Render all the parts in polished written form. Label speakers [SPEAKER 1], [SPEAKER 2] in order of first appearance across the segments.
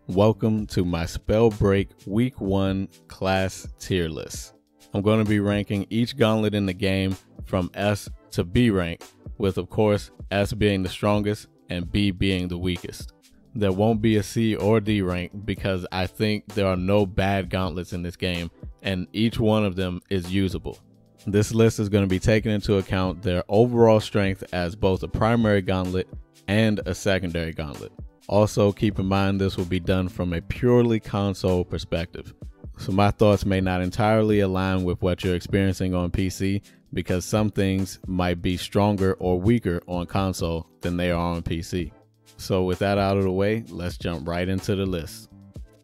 [SPEAKER 1] Welcome to my Spellbreak Week 1 class tier list. I'm going to be ranking each gauntlet in the game from S to B rank, with of course S being the strongest and B being the weakest. There won't be a C or D rank because I think there are no bad gauntlets in this game and each one of them is usable. This list is going to be taking into account their overall strength as both a primary gauntlet and a secondary gauntlet. Also, keep in mind this will be done from a purely console perspective, so my thoughts may not entirely align with what you're experiencing on PC because some things might be stronger or weaker on console than they are on PC. So with that out of the way, let's jump right into the list.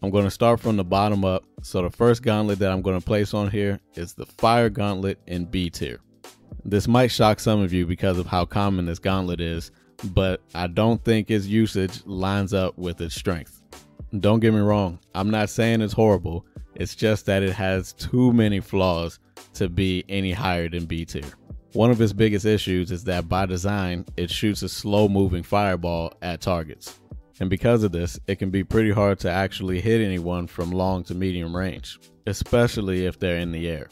[SPEAKER 1] I'm going to start from the bottom up, so the first gauntlet that I'm going to place on here is the Fire Gauntlet in B tier. This might shock some of you because of how common this gauntlet is, but I don't think its usage lines up with its strength. Don't get me wrong, I'm not saying it's horrible, it's just that it has too many flaws to be any higher than B tier. One of its biggest issues is that by design, it shoots a slow moving fireball at targets. And because of this, it can be pretty hard to actually hit anyone from long to medium range, especially if they're in the air.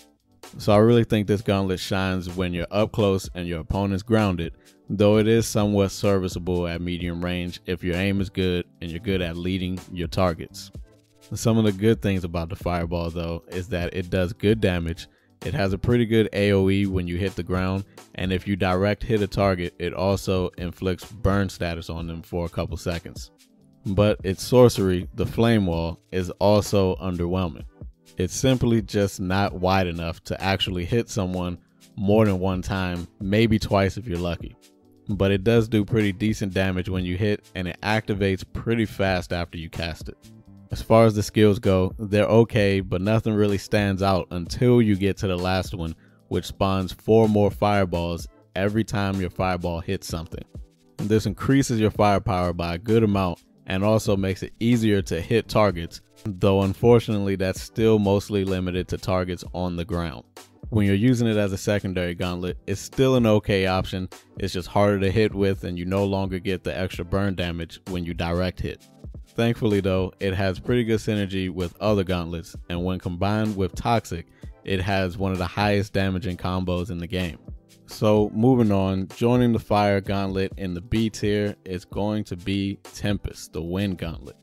[SPEAKER 1] So I really think this gauntlet shines when you're up close and your opponent's grounded, though it is somewhat serviceable at medium range if your aim is good and you're good at leading your targets. Some of the good things about the fireball though is that it does good damage, it has a pretty good AoE when you hit the ground, and if you direct hit a target, it also inflicts burn status on them for a couple seconds. But its sorcery, the Flame Wall, is also underwhelming. It's simply just not wide enough to actually hit someone more than one time, maybe twice if you're lucky. But it does do pretty decent damage when you hit, and it activates pretty fast after you cast it. As far as the skills go, they're okay, but nothing really stands out until you get to the last one, which spawns 4 more fireballs every time your fireball hits something. And this increases your firepower by a good amount and also makes it easier to hit targets, though unfortunately that's still mostly limited to targets on the ground. When you're using it as a secondary gauntlet, it's still an okay option, it's just harder to hit with and you no longer get the extra burn damage when you direct hit. Thankfully though, it has pretty good synergy with other gauntlets, and when combined with Toxic, it has one of the highest damaging combos in the game. So moving on, joining the Fire Gauntlet in the B tier is going to be Tempest, the Wind Gauntlet.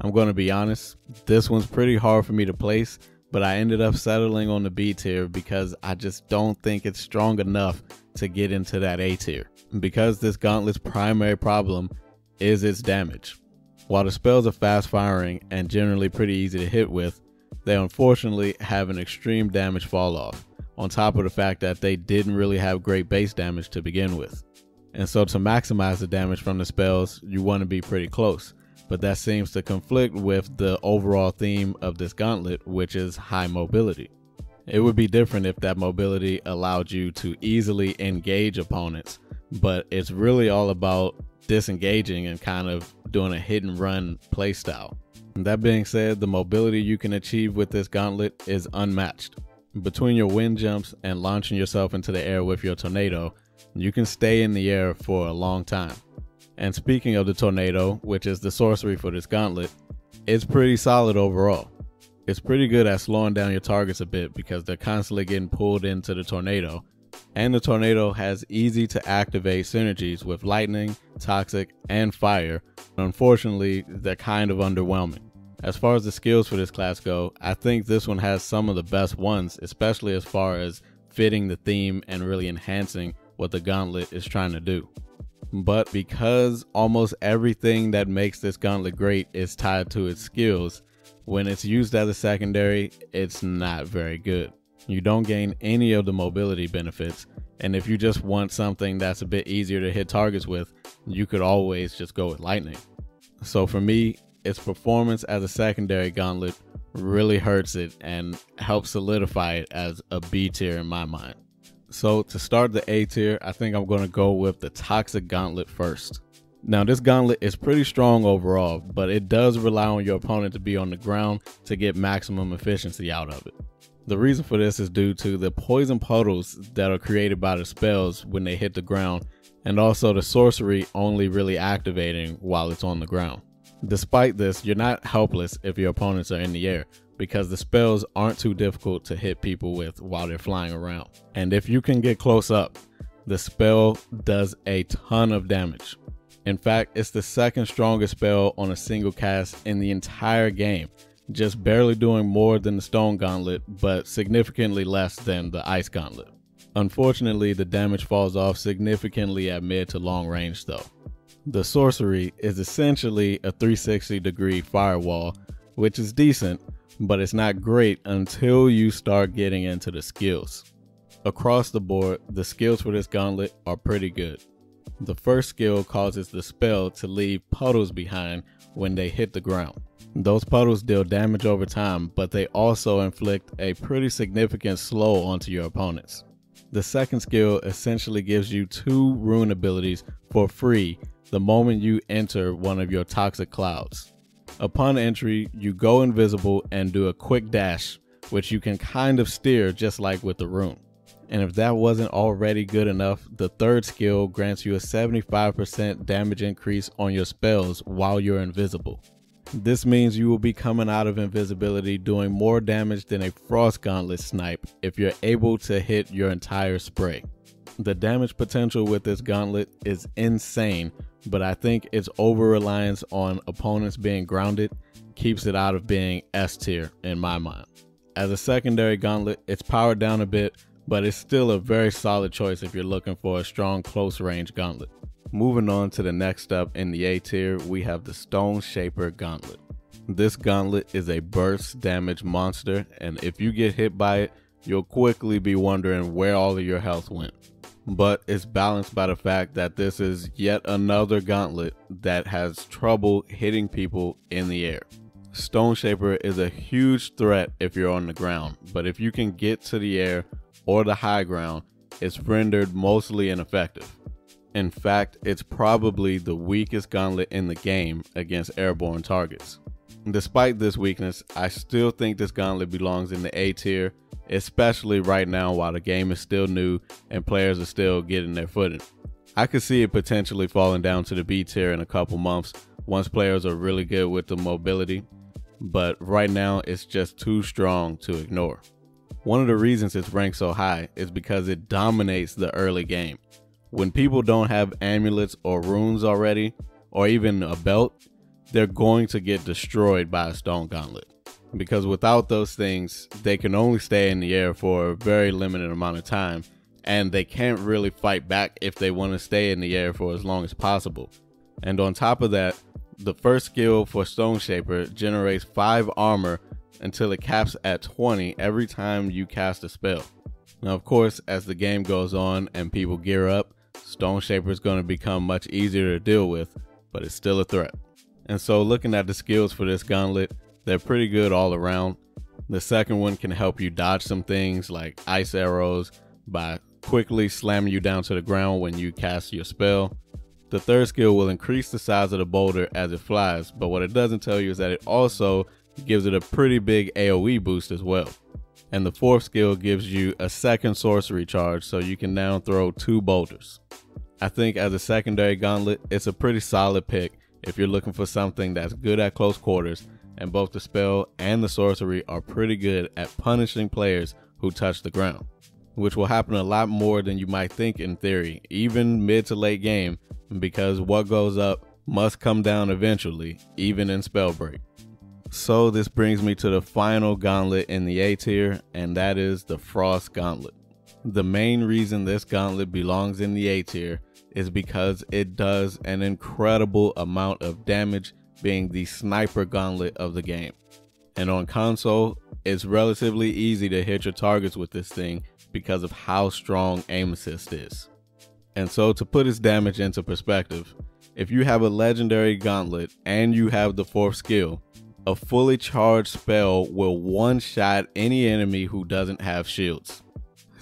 [SPEAKER 1] I'm going to be honest, this one's pretty hard for me to place, but I ended up settling on the B tier because I just don't think it's strong enough to get into that A tier, because this gauntlet's primary problem is its damage. While the spells are fast firing and generally pretty easy to hit with, they unfortunately have an extreme damage fall off, on top of the fact that they didn't really have great base damage to begin with. And so to maximize the damage from the spells, you want to be pretty close, but that seems to conflict with the overall theme of this gauntlet, which is high mobility. It would be different if that mobility allowed you to easily engage opponents, but it's really all about disengaging and kind of doing a hit and run playstyle. That being said, the mobility you can achieve with this gauntlet is unmatched. Between your wind jumps and launching yourself into the air with your tornado, you can stay in the air for a long time. And speaking of the tornado, which is the sorcery for this gauntlet, it's pretty solid overall. It's pretty good at slowing down your targets a bit because they're constantly getting pulled into the tornado, and the tornado has easy to activate synergies with lightning, toxic, and fire. Unfortunately, they're kind of underwhelming. As far as the skills for this class go, I think this one has some of the best ones, especially as far as fitting the theme and really enhancing what the gauntlet is trying to do. But because almost everything that makes this gauntlet great is tied to its skills, when it's used as a secondary, it's not very good. You don't gain any of the mobility benefits, and if you just want something that's a bit easier to hit targets with, you could always just go with lightning. So for me, its performance as a secondary gauntlet really hurts it and helps solidify it as a B tier in my mind. So to start the A tier, I think I'm going to go with the Toxic Gauntlet first. Now this gauntlet is pretty strong overall, but it does rely on your opponent to be on the ground to get maximum efficiency out of it. The reason for this is due to the poison puddles that are created by the spells when they hit the ground, and also the sorcery only really activating while it's on the ground. Despite this, you're not helpless if your opponents are in the air, because the spells aren't too difficult to hit people with while they're flying around. And if you can get close up, the spell does a ton of damage. In fact, it's the second strongest spell on a single cast in the entire game, just barely doing more than the Stone Gauntlet, but significantly less than the Ice Gauntlet. Unfortunately, the damage falls off significantly at mid to long range though. The sorcery is essentially a 360-degree firewall, which is decent, but it's not great until you start getting into the skills. Across the board, the skills for this gauntlet are pretty good. The first skill causes the spell to leave puddles behind when they hit the ground. Those puddles deal damage over time, but they also inflict a pretty significant slow onto your opponents. The second skill essentially gives you 2 rune abilities for free the moment you enter one of your toxic clouds. Upon entry, you go invisible and do a quick dash, which you can kind of steer just like with the rune. And if that wasn't already good enough, the third skill grants you a 75% damage increase on your spells while you're invisible. This means you will be coming out of invisibility doing more damage than a Frost Gauntlet snipe if you're able to hit your entire spray. The damage potential with this gauntlet is insane, but I think its over-reliance on opponents being grounded keeps it out of being S tier in my mind. As a secondary gauntlet, it's powered down a bit, but it's still a very solid choice if you're looking for a strong close range gauntlet. Moving on to the next step in the A tier, we have the Stone Shaper Gauntlet. This gauntlet is a burst damage monster, and if you get hit by it, you'll quickly be wondering where all of your health went. But it's balanced by the fact that this is yet another gauntlet that has trouble hitting people in the air. Stone Shaper is a huge threat if you're on the ground, but if you can get to the air or the high ground, it's rendered mostly ineffective. In fact, it's probably the weakest gauntlet in the game against airborne targets. Despite this weakness, I still think this gauntlet belongs in the A tier, especially right now while the game is still new and players are still getting their footing. I could see it potentially falling down to the B tier in a couple months once players are really good with the mobility, but right now it's just too strong to ignore. One of the reasons it's ranked so high is because it dominates the early game. When people don't have amulets or runes already, or even a belt, they're going to get destroyed by a Stone Gauntlet. Because without those things, they can only stay in the air for a very limited amount of time, and they can't really fight back if they want to stay in the air for as long as possible. And on top of that, the first skill for Stone Shaper generates 5 armor until it caps at 20 every time you cast a spell. Now of course, as the game goes on and people gear up, Stone Shaper is going to become much easier to deal with, but it's still a threat. And so looking at the skills for this gauntlet, they're pretty good all around. The second one can help you dodge some things like ice arrows by quickly slamming you down to the ground when you cast your spell. The third skill will increase the size of the boulder as it flies, but what it doesn't tell you is that it also gives it a pretty big AoE boost as well. And the fourth skill gives you a second sorcery charge, so you can now throw 2 boulders. I think as a secondary gauntlet, it's a pretty solid pick if you're looking for something that's good at close quarters, and both the spell and the sorcery are pretty good at punishing players who touch the ground, which will happen a lot more than you might think in theory, even mid to late game, because what goes up must come down eventually, even in Spellbreak. So this brings me to the final gauntlet in the A tier, and that is the Frost Gauntlet. The main reason this gauntlet belongs in the A tier is because it does an incredible amount of damage, being the sniper gauntlet of the game. And on console, it's relatively easy to hit your targets with this thing because of how strong aim assist is. And so to put its damage into perspective, if you have a legendary gauntlet and you have the fourth skill, a fully charged spell will one-shot any enemy who doesn't have shields.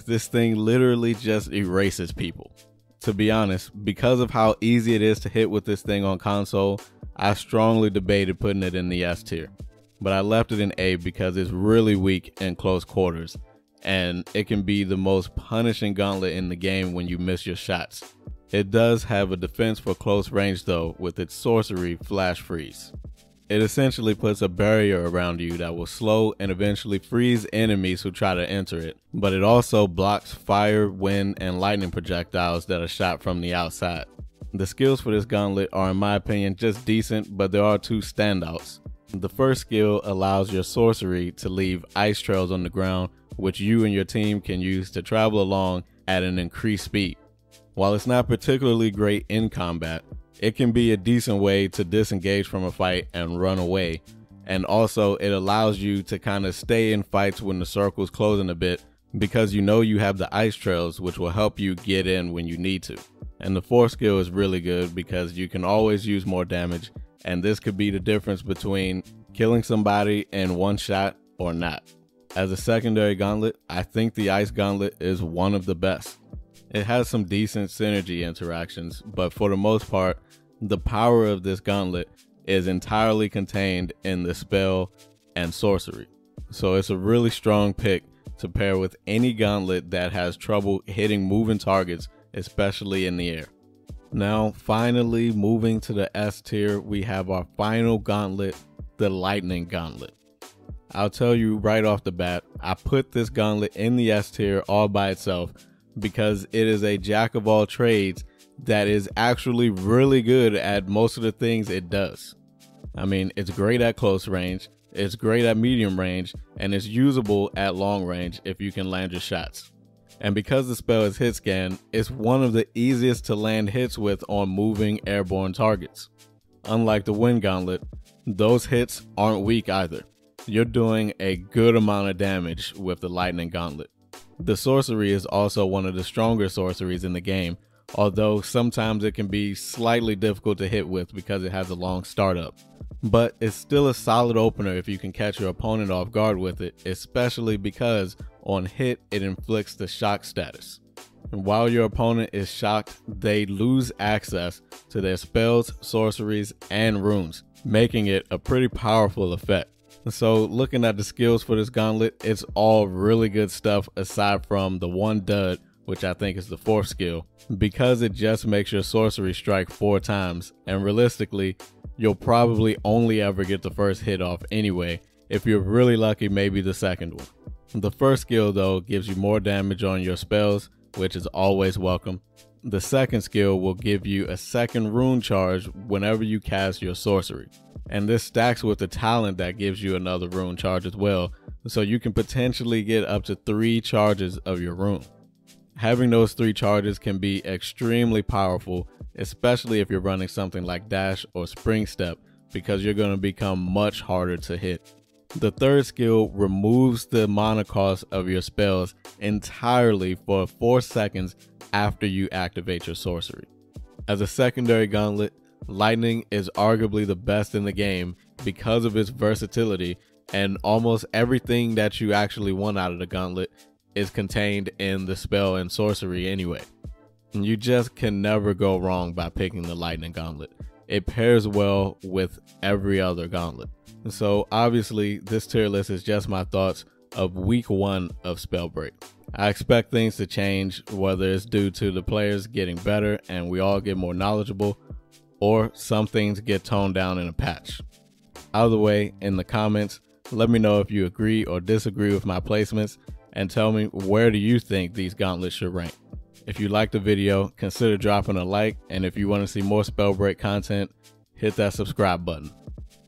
[SPEAKER 1] This thing literally just erases people. To be honest, because of how easy it is to hit with this thing on console, I strongly debated putting it in the S tier, but I left it in A because it's really weak in close quarters, and it can be the most punishing gauntlet in the game when you miss your shots. It does have a defense for close range though, with its sorcery Flash Freeze. It essentially puts a barrier around you that will slow and eventually freeze enemies who try to enter it, but it also blocks fire, wind, and lightning projectiles that are shot from the outside. The skills for this gauntlet are, in my opinion, just decent, but there are two standouts. The first skill allows your sorcery to leave ice trails on the ground, which you and your team can use to travel along at an increased speed. While it's not particularly great in combat, it can be a decent way to disengage from a fight and run away, and also it allows you to kind of stay in fights when the circle's closing a bit because you know you have the ice trails, which will help you get in when you need to. And the fourth skill is really good because you can always use more damage, and this could be the difference between killing somebody in one shot or not. As a secondary gauntlet, I think the ice gauntlet is one of the best. It has some decent synergy interactions, but for the most part, the power of this gauntlet is entirely contained in the spell and sorcery. So it's a really strong pick to pair with any gauntlet that has trouble hitting moving targets, especially in the air. Now, finally moving to the S tier, we have our final gauntlet, the Lightning Gauntlet. I'll tell you right off the bat, I put this gauntlet in the S tier all by itself because it is a jack of all trades that is actually really good at most of the things it does. I mean, it's great at close range, it's great at medium range, and it's usable at long range if you can land your shots. And because the spell is hit scan, it's one of the easiest to land hits with on moving airborne targets. Unlike the Wind Gauntlet, those hits aren't weak either. You're doing a good amount of damage with the Lightning Gauntlet. The sorcery is also one of the stronger sorceries in the game, although sometimes it can be slightly difficult to hit with because it has a long startup. But it's still a solid opener if you can catch your opponent off guard with it, especially because on hit it inflicts the shock status. And while your opponent is shocked, they lose access to their spells, sorceries, and runes, making it a pretty powerful effect. So looking at the skills for this gauntlet, it's all really good stuff aside from the one dud, which I think is the fourth skill, because it just makes your sorcery strike 4 times, and realistically, you'll probably only ever get the first hit off anyway. If you're really lucky, maybe the second one. The first skill though gives you more damage on your spells, which is always welcome. The second skill will give you a second rune charge whenever you cast your sorcery. And this stacks with the talent that gives you another rune charge as well, so you can potentially get up to 3 charges of your rune. Having those 3 charges can be extremely powerful, especially if you're running something like dash or spring step, because you're going to become much harder to hit. The third skill removes the mana cost of your spells entirely for 4 seconds after you activate your sorcery. As a secondary gauntlet, Lightning is arguably the best in the game because of its versatility, and almost everything that you actually want out of the gauntlet is contained in the spell and sorcery anyway. And you just can never go wrong by picking the Lightning Gauntlet. It pairs well with every other gauntlet. So obviously this tier list is just my thoughts of week 1 of Spellbreak. I expect things to change, whether it's due to the players getting better and we all get more knowledgeable, or some things get toned down in a patch. Either way, in the comments, let me know if you agree or disagree with my placements, and tell me where do you think these gauntlets should rank. If you liked the video, consider dropping a like, and if you want to see more Spellbreak content, hit that subscribe button.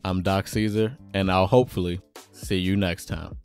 [SPEAKER 1] I'm Doc Caesar, and I'll hopefully see you next time.